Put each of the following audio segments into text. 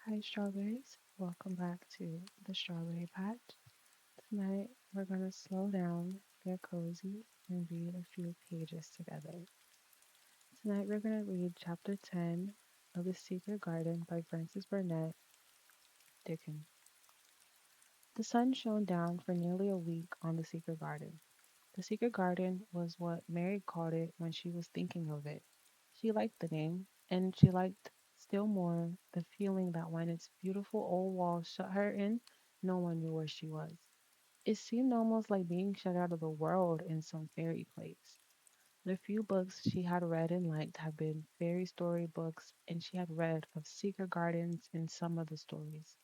Hi, strawberries. Welcome back to the Strawberry Patch. Tonight, we're going to slow down, get cozy, and read a few pages together. Tonight, we're going to read Chapter 10 of The Secret Garden by Frances Burnett Dickens. The sun shone down for nearly a week on the secret garden. The secret garden was what Mary called it when she was thinking of it. She liked the name, and she liked still more the feeling that when its beautiful old walls shut her in, no one knew where she was. It seemed almost like being shut out of the world in some fairy place. The few books she had read and liked had been fairy story books, and she had read of secret gardens in some of the stories.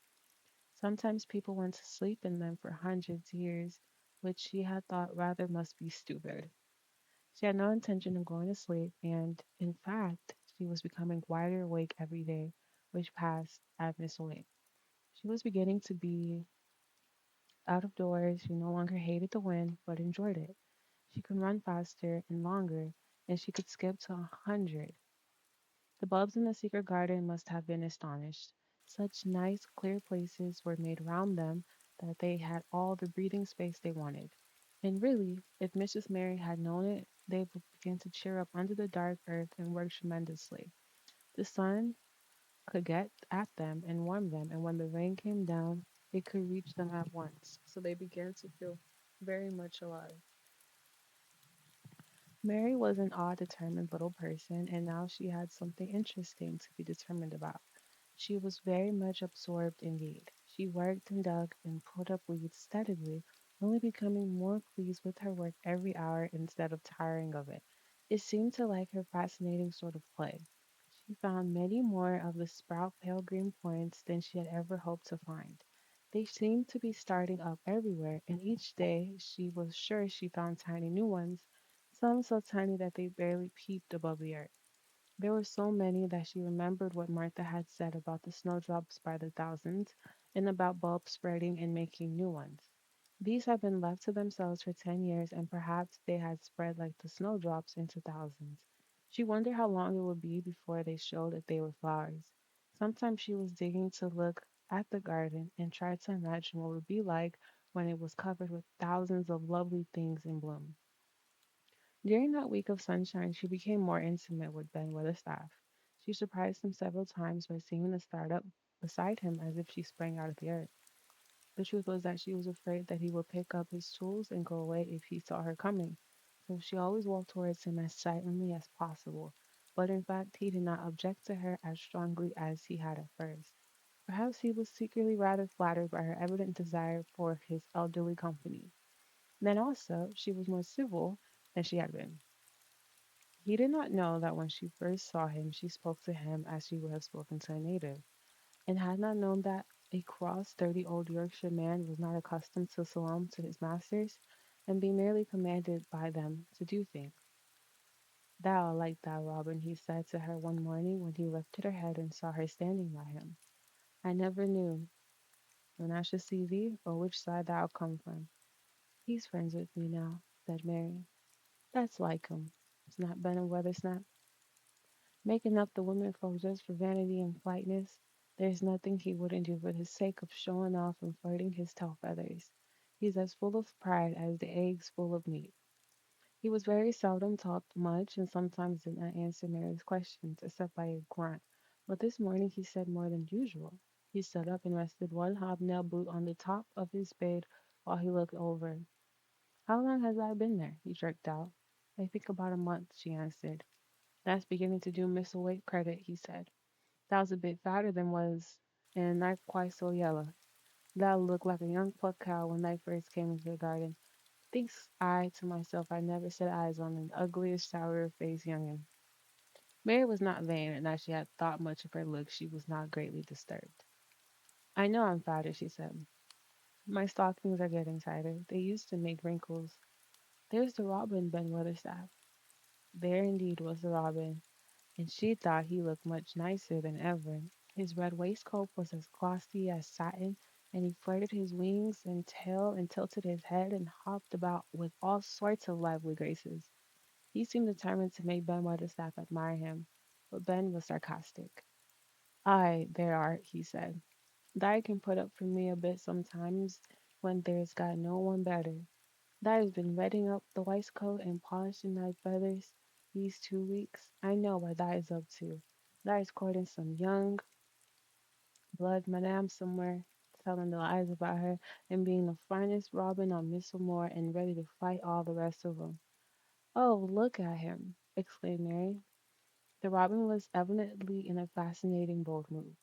Sometimes people went to sleep in them for hundreds of years, which she had thought rather must be stupid. She had no intention of going to sleep, and, in fact, she was becoming wider awake every day which passed at Miss Way. She was beginning to be out of doors. She no longer hated the wind, but enjoyed it. She could run faster and longer, and she could skip to 100. The bulbs in the secret garden must have been astonished. Such nice, clear places were made round them that they had all the breathing space they wanted. And really, if Mrs. Mary had known it, they would begin to cheer up under the dark earth and work tremendously. The sun could get at them and warm them, and when the rain came down, it could reach them at once. So they began to feel very much alive. Mary was an odd, determined little person, and now she had something interesting to be determined about. She was very much absorbed indeed. She worked and dug and pulled up weeds steadily, only becoming more pleased with her work every hour instead of tiring of it. It seemed to like her fascinating sort of play. She found many more of the sprout pale green points than she had ever hoped to find. They seemed to be starting up everywhere, and each day she was sure she found tiny new ones, some so tiny that they barely peeped above the earth. There were so many that she remembered what Martha had said about the snowdrops by the thousands, and about bulbs spreading and making new ones. These had been left to themselves for 10 years, and perhaps they had spread like the snowdrops into thousands. She wondered how long it would be before they showed that they were flowers. Sometimes she was digging to look at the garden and tried to imagine what it would be like when it was covered with thousands of lovely things in bloom. During that week of sunshine, she became more intimate with Ben Weatherstaff. She surprised him several times by seeming to start up beside him as if she sprang out of the earth. The truth was that she was afraid that he would pick up his tools and go away if he saw her coming, so she always walked towards him as silently as possible. But in fact, he did not object to her as strongly as he had at first. Perhaps he was secretly rather flattered by her evident desire for his elderly company. Then also, she was more civil than she had been. He did not know that when she first saw him, she spoke to him as she would have spoken to a native, and had not known that a cross, sturdy old Yorkshire man was not accustomed to salaam to his masters, and be merely commanded by them to do things. Thou, like thou, Robin, he said to her one morning when he lifted her head and saw her standing by him. I never knew, when I should see thee, or which side thou come from. He's friends with me now, said Mary. That's like him, snapped Ben and Weathersnap. Making up the women folk just for vanity and politeness. There's nothing he wouldn't do for the sake of showing off and flirting his tail feathers. He's as full of pride as the eggs full of meat. He was very seldom talked much and sometimes did not answer Mary's questions except by a grunt. But this morning he said more than usual. He stood up and rested one hobnail boot on the top of his bed while he looked over. How long has I been there? He jerked out. I think about a month, she answered. That's beginning to do Miss Awake credit, he said. That was a bit fatter than was, and not quite so yellow. That looked like a young pluck cow when I first came into the garden. Thinks I to myself I never set eyes on an uglier, sourer faced young'un. Mary was not vain, and as she had thought much of her looks, she was not greatly disturbed. I know I'm fatter, she said. My stockings are getting tighter. They used to make wrinkles. There's the robin, Ben Weatherstaff. There indeed was the robin, and she thought he looked much nicer than ever. His red waistcoat was as glossy as satin, and he flirted his wings and tail and tilted his head and hopped about with all sorts of lively graces. He seemed determined to make Ben Weatherstaff admire him, but Ben was sarcastic. Aye, there are, he said. Thy can put up for me a bit sometimes when there's got no one better. Thy has been retting up the waistcoat and polishing thy feathers these 2 weeks. I know what thy is up to. Thy is courting some young blood madam somewhere, telling the lies about her, and being the finest robin on Misselmore and ready to fight all the rest of 'em. Oh, look at him! Exclaimed Mary. The robin was evidently in a fascinating bold mood.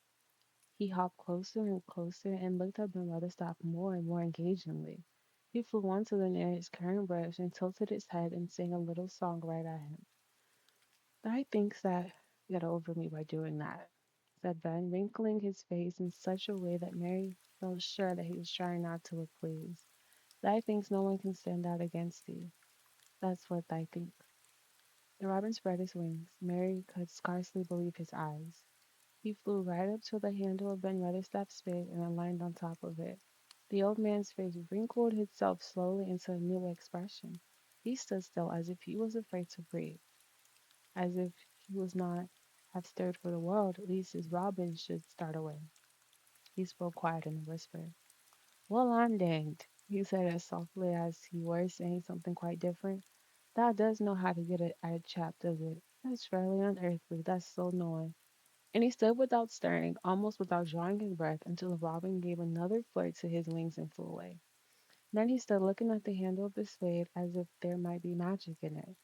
He hopped closer and closer and looked up and Weatherstaff more and more engagingly. He flew on to the nearest currant bush and tilted his head and sang a little song right at him. I thinks that got over me by doing that, said Ben, wrinkling his face in such a way that Mary felt sure that he was trying not to look pleased. Thy thinks no one can stand out against thee. That's what thy think. The robin spread his wings. Mary could scarcely believe his eyes. He flew right up to the handle of Ben Weatherstaff's spade and alighted on top of it. The old man's face wrinkled itself slowly into a new expression. He stood still as if he was afraid to breathe, as if he was not have stirred for the world, least his robin should start away. He spoke quiet in a whisper. Well, I'm danged, he said as softly as he were saying something quite different. Thou does know how to get it at a chap, does it? That's fairly unearthly, that's so knowing. And he stood without stirring, almost without drawing his breath, until the robin gave another flirt to his wings and flew away. Then he stood looking at the handle of the spade as if there might be magic in it.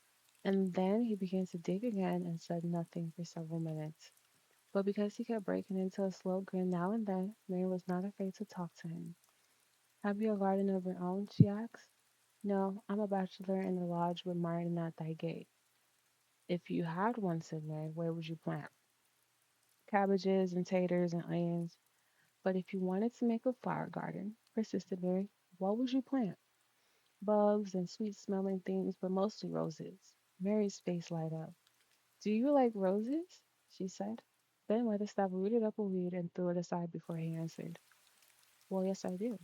And then he began to dig again and said nothing for several minutes. But because he kept breaking into a slow grin now and then, Mary was not afraid to talk to him. Have you a garden of your own? She asked. No, I'm a bachelor in the lodge with Martin at thy gate. If you had one, said Mary, where would you plant? Cabbages and taters and onions. But if you wanted to make a flower garden, persisted Mary, what would you plant? Bulbs and sweet smelling things, but mostly roses. Mary's face lighted up. Do you like roses? She said. Ben Weatherstaff rooted up a weed and threw it aside before he answered. Well, yes, I do.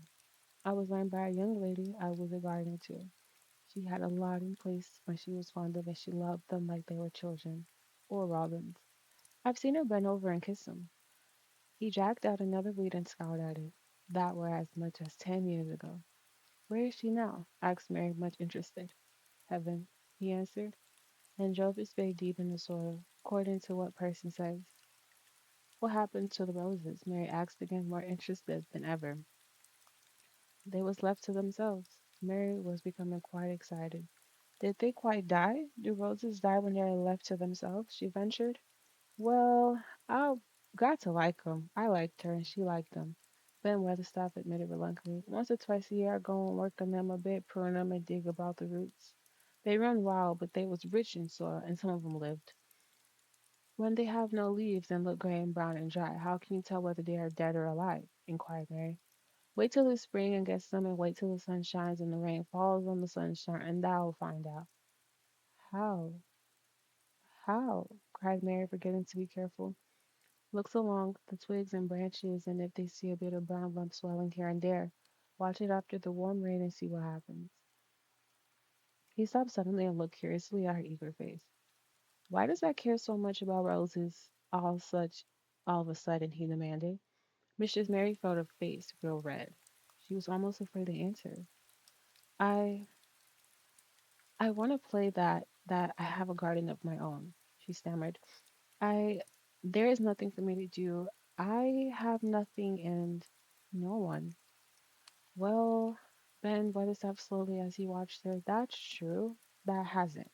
I was learned by a young lady I was a gardener to. She had a lot in place when she was fond of and she loved them like they were children. Or robins. I've seen her bend over and kiss them. He jacked out another weed and scowled at it. That were as much as 10 years ago. Where is she now? Asked Mary, much interested. Heaven, he answered, and drove his spade deep in the soil, according to what person says. What happened to the roses? Mary asked again, more interested than ever. They was left to themselves. Mary was becoming quite excited. Did they quite die? Do roses die when they are left to themselves? She ventured. Well, I got to like 'em. I liked her, and she liked 'em. Ben Weatherstaff admitted reluctantly. Once or twice a year, I go and work on them a bit, prune 'em and dig about the roots. They run wild, but they was rich in soil, and some of 'em lived. When they have no leaves and look gray and brown and dry, how can you tell whether they are dead or alive? Inquired Mary. Wait till it's spring and get some, and wait till the sun shines and the rain falls on the sunshine, and thou'll find out. How? How? Cried Mary, forgetting to be careful. Looks along the twigs and branches, and if they see a bit of brown lump swelling here and there, watch it after the warm rain and see what happens. He stopped suddenly and looked curiously at her eager face. Why does I care so much about roses all of a sudden? He demanded. Mistress Mary felt her face grow red. She was almost afraid to answer. I I want to play that I have a garden of my own, she stammered. I there is nothing for me to do. I have nothing and no one. Well, Ben Weatherstaff slowly as he watched her. That's true. That hasn't.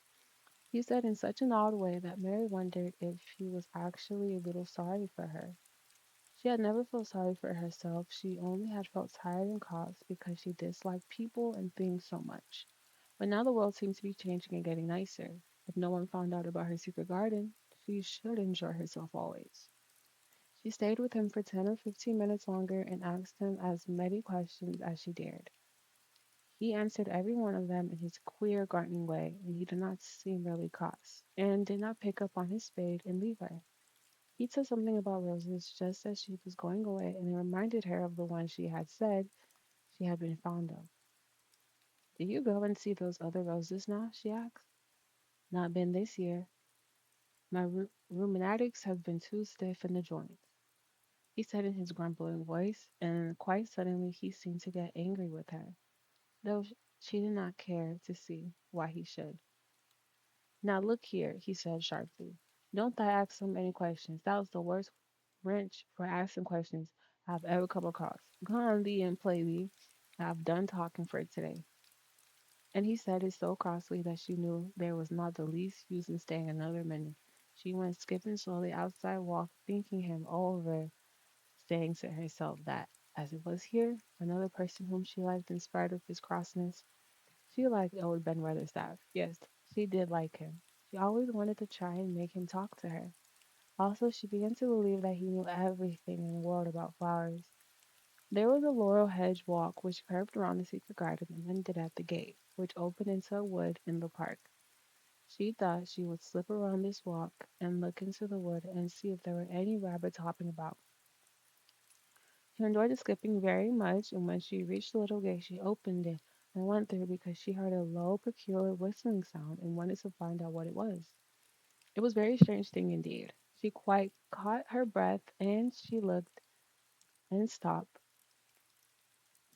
He said in such an odd way that Mary wondered if he was actually a little sorry for her. She had never felt sorry for herself. She only had felt tired and cross because she disliked people and things so much. But now the world seemed to be changing and getting nicer. If no one found out about her secret garden, she should enjoy herself always. She stayed with him for 10 or 15 minutes longer and asked him as many questions as she dared. He answered every one of them in his queer gardening way, and he did not seem really cross, and did not pick up on his spade and leave her. He said something about roses just as she was going away, and it reminded her of the one she had said she had been fond of. "Do you go and see those other roses now?" she asked. "Not been this year. My rheumatics have been too stiff in the joints." he said in his grumbling voice, and quite suddenly he seemed to get angry with her, though she did not care to see why he should. Now look here, he said sharply. Don't I ask so many questions? That was the worst wrench for asking questions I've ever come across. Go on, Lee, and play Lee. I've done talking for today. And he said it so crossly that she knew there was not the least use in staying another minute. She went skipping slowly outside, walk, thinking him over, saying to herself that, as it was here, another person whom she liked in spite of his crossness, she liked old Ben Weatherstaff. Yes, she did like him. She always wanted to try and make him talk to her. Also, she began to believe that he knew everything in the world about flowers. There was a laurel hedge walk which curved around the secret garden and ended at the gate, which opened into a wood in the park. She thought she would slip around this walk and look into the wood and see if there were any rabbits hopping about. She enjoyed the skipping very much, and when she reached the little gate, she opened it and went through because she heard a low, peculiar whistling sound and wanted to find out what it was. It was a very strange thing indeed. She quite caught her breath and she looked and stopped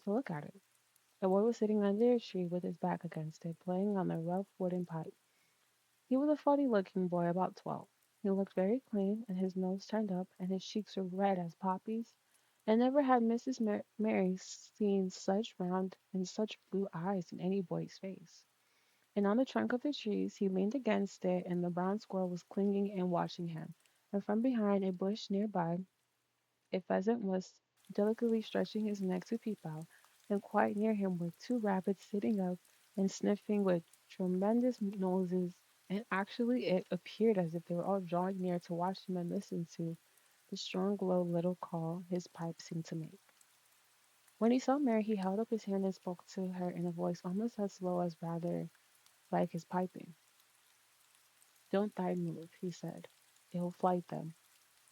to look at it. A boy was sitting under a tree with his back against it, playing on a rough wooden pipe. He was a funny looking boy, about 12. He looked very clean, and his nose turned up, and his cheeks were red as poppies. And never had Mrs. Mary seen such round and such blue eyes in any boy's face. And on the trunk of the trees he leaned against it, and the brown squirrel was clinging and watching him. And from behind a bush near by, a pheasant was delicately stretching his neck to peep out, and quite near him were two rabbits sitting up and sniffing with tremendous noses, and actually it appeared as if they were all drawing near to watch him and listen to the strong, low little call his pipe seemed to make. When he saw Mary, he held up his hand and spoke to her in a voice almost as low as rather like his piping. Don't thy move, he said. It will fright them.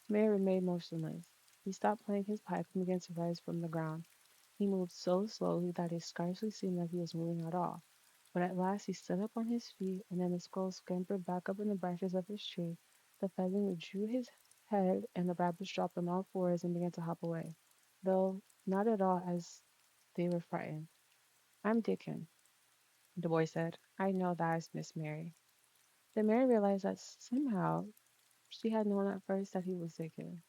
Mary remained motionless. He stopped playing his pipe and began to rise from the ground. He moved so slowly that it scarcely seemed like he was moving at all. But at last he stood up on his feet, and then the squirrel scampered back up in the branches of his tree. The pheasant withdrew his head, and the rabbits dropped on all fours and began to hop away, though not at all as they were frightened. I'm Dickon, the boy said. I know that is Miss Mary. Then Mary realized that somehow she had known at first that he was Dickon.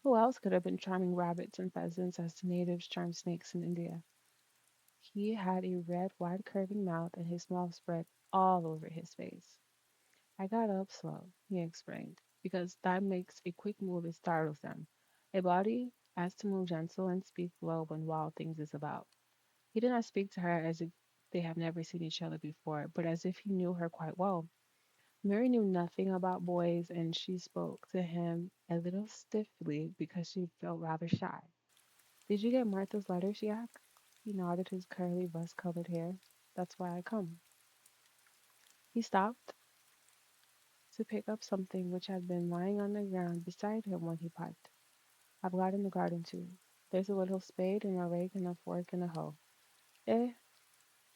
Who else could have been charming rabbits and pheasants as the natives charm snakes in India? He had a red, wide, curving mouth, and his mouth spread all over his face. I got up slow, he explained, because that makes a quick move it startles them. A body has to move gentle and speak low when wild things is about. He did not speak to her as if they had never seen each other before, but as if he knew her quite well. Mary knew nothing about boys, and she spoke to him a little stiffly because she felt rather shy. Did you get Martha's letter? She asked. He nodded his curly, rust-colored hair. That's why I come. He stopped to pick up something which had been lying on the ground beside him when he piped. I've got in the garden too. There's a little spade and a rake and a fork and a hoe. Eh,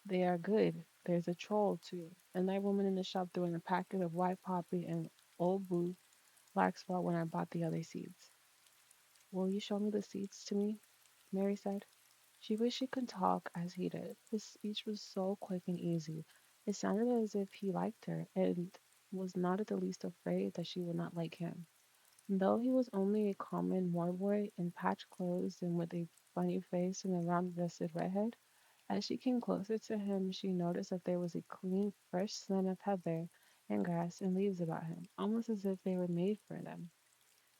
they are good. There's a troll too. And that woman in the shop threw in a packet of white poppy and old blue black spot when I bought the other seeds. Will you show me the seeds to me? Mary said. She wished she could talk as he did. His speech was so quick and easy. It sounded as if he liked her and was not at the least afraid that she would not like him. Though he was only a common moor boy in patched clothes and with a funny face and a round-breasted redhead, as she came closer to him, she noticed that there was a clean, fresh scent of heather and grass and leaves about him, almost as if they were made for them.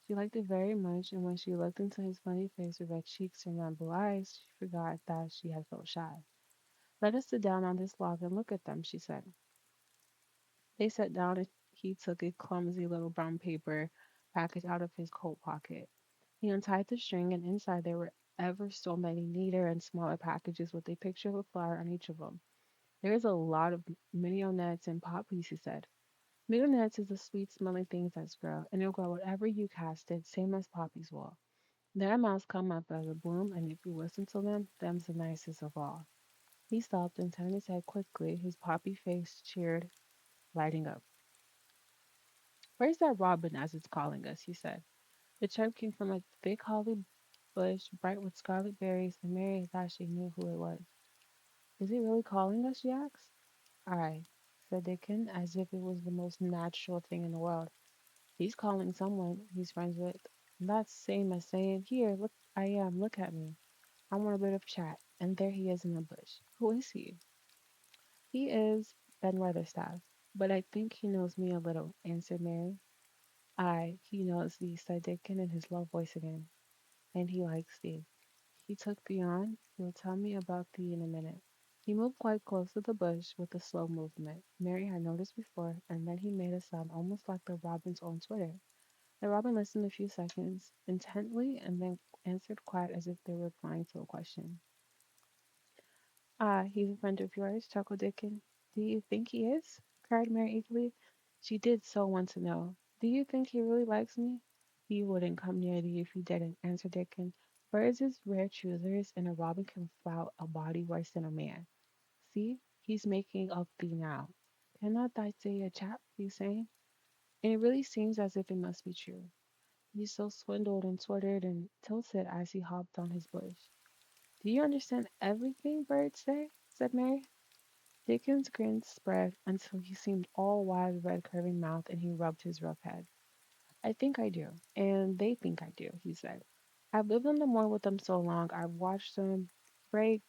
She liked it very much, and when she looked into his funny face with red cheeks and round blue eyes, she forgot that she had felt shy. Let us sit down on this log and look at them, she said. They sat down, and he took a clumsy little brown paper package out of his coat pocket. He untied the string, and inside there were ever so many neater and smaller packages with a picture of a flower on each of them. There is a lot of mignonette and poppies, he said. Mignonette is the sweet smelling things that grow, and it'll grow whatever you cast it, same as poppies will. Their mouths come up as a bloom, and if you listen to them, them's the nicest of all. He stopped and turned his head quickly, his poppy face cheered, lighting up. Where's that robin as it's calling us? He said. The chirp came from a thick holly bush, bright with scarlet berries, and Mary thought she knew who it was. Is he really calling us? She asked. Aye, said Dickon, as if it was the most natural thing in the world. He's calling someone he's friends with. That's same as saying, here, look, I am, look at me. I want a bit of chat. And there he is in the bush. Who is he? He is Ben Weatherstaff, but I think he knows me a little, answered Mary. Aye, he knows thee, said Dickon in his low voice again, and he likes thee. He took thee on. He'll tell me about thee in a minute. He moved quite close to the bush with a slow movement Mary had noticed before, and then he made a sound almost like the robin's own twitter. The robin listened a few seconds intently and then answered quiet as if they were replying to a question. Ah, he's a friend of yours, chuckled Dickon. Do you think he is? Cried Mary eagerly. She did so want to know. Do you think he really likes me? He wouldn't come near thee if he didn't, answered Dickon. Birds is rare choosers, and a robin can flout a body worse than a man. See, he's making of thee now. Cannot thy say a chap, he's saying? And it really seems as if it must be true. He's so swindled and twittered and tilted as he hopped on his bush. Do you understand everything birds say? Said Mary. Dickens' grin spread until he seemed all wide red curving mouth and he rubbed his rough head. I think I do, and they think I do, he said. I've lived on the moor with them so long, I've watched them break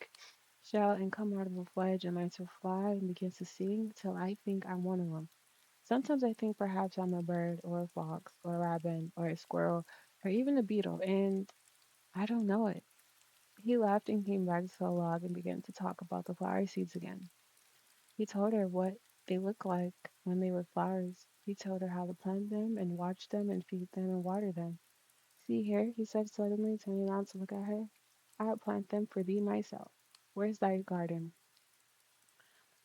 shell and come out of a fledge and learn to fly and begin to sing till I think I'm one of them. Sometimes I think perhaps I'm a bird or a fox or a robin or a squirrel or even a beetle, and I don't know it. He laughed and came back to the log and began to talk about the flower seeds again. He told her what they looked like when they were flowers. He told her how to plant them and watch them and feed them and water them. See here, he said suddenly, turning around to look at her. I'll plant them for thee myself. Where's thy garden?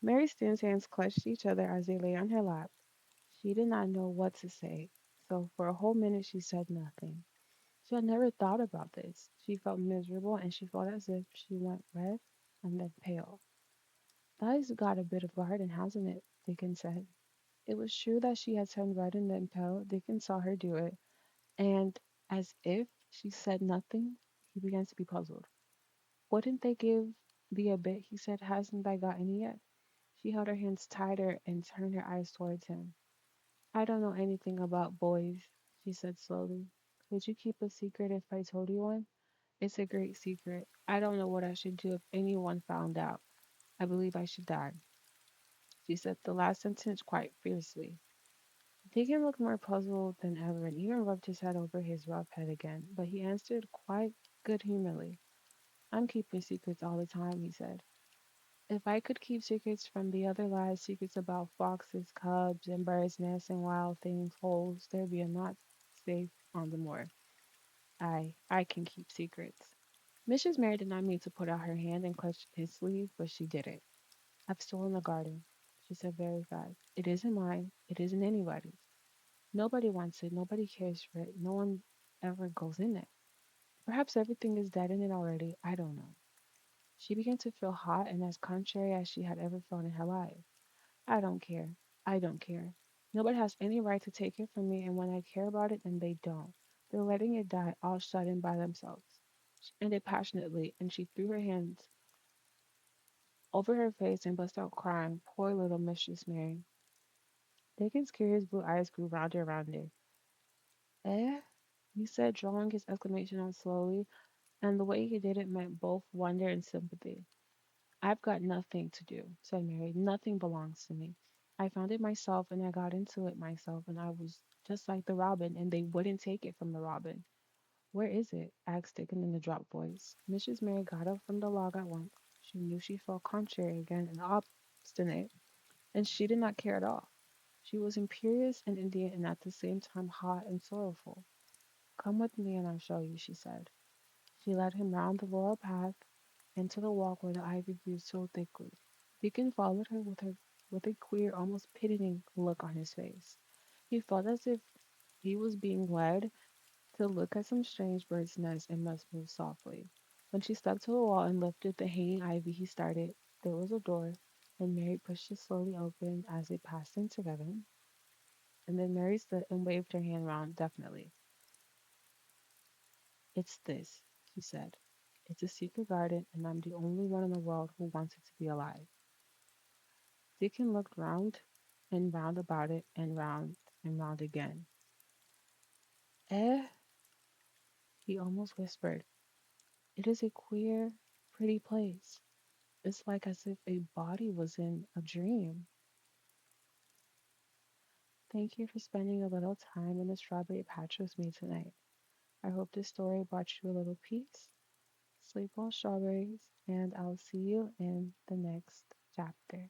Mary Stan's hands clutched each other as they lay on her lap. She did not know what to say, so for a whole minute she said nothing. She had never thought about this. She felt miserable and she felt as if she went red and then pale. That's got a bit of garden, hasn't it? Dickon said. It was true that she had turned red and then pale. Dickon saw her do it, and as if she said nothing, he began to be puzzled. Wouldn't they give thee a bit? He said. Hasn't thy got any yet? She held her hands tighter and turned her eyes towards him. I don't know anything about boys, she said slowly. Could you keep a secret if I told you one? It's a great secret. I don't know what I should do if anyone found out. I believe I should die. She said the last sentence quite fiercely. Deacon looked more puzzled than ever and even rubbed his head over his rough head again, but he answered quite good humoredly. I'm keeping secrets all the time, he said. If I could keep secrets from the other lads, secrets about foxes, cubs, and birds' nests and wild things, holes, there'd be a not safe on the moor. I can keep secrets. Mrs. Mary did not mean to put out her hand and clutch his sleeve, but she did it. I've stolen the garden, she said very fast. It isn't mine. It isn't anybody's. Nobody wants it. Nobody cares for it. No one ever goes in it. Perhaps everything is dead in it already. I don't know. She began to feel hot and as contrary as she had ever felt in her life. I don't care. I don't care. Nobody has any right to take it from me, and when I care about it, then they don't. They're letting it die all shut in by themselves. She ended passionately, and she threw her hands over her face and burst out crying. Poor little Mistress Mary. Dickens's curious blue eyes grew rounder and rounder. Eh? He said, drawing his exclamation out slowly, and the way he did it meant both wonder and sympathy. I've got nothing to do, said Mary. Nothing belongs to me. I found it myself, and I got into it myself, and I was just like the robin, and they wouldn't take it from the robin. Where is it? Asked Dickon in a dropped voice. Mrs. Mary got up from the log at once. She knew she felt contrary again and obstinate, and she did not care at all. She was imperious and Indian, and at the same time hot and sorrowful. Come with me and I'll show you, she said. She led him round the laurel path into the walk where the ivy grew so thickly. Deacon followed her with a queer, almost pitying look on his face. He felt as if he was being led to look at some strange bird's nest and must move softly. When she stepped to the wall and lifted the hanging ivy, he started. There was a door, and Mary pushed it slowly open as they passed in together. And then Mary stood and waved her hand round definitely. It's this, he said. It's a secret garden, and I'm the only one in the world who wants it to be alive. Deacon looked round and round about it, and round again. Eh? He almost whispered. It is a queer, pretty place. It's like as if a body was in a dream. Thank you for spending a little time in the strawberry patch with me tonight. I hope this story brought you a little peace. Sleep well, strawberries, and I'll see you in the next chapter.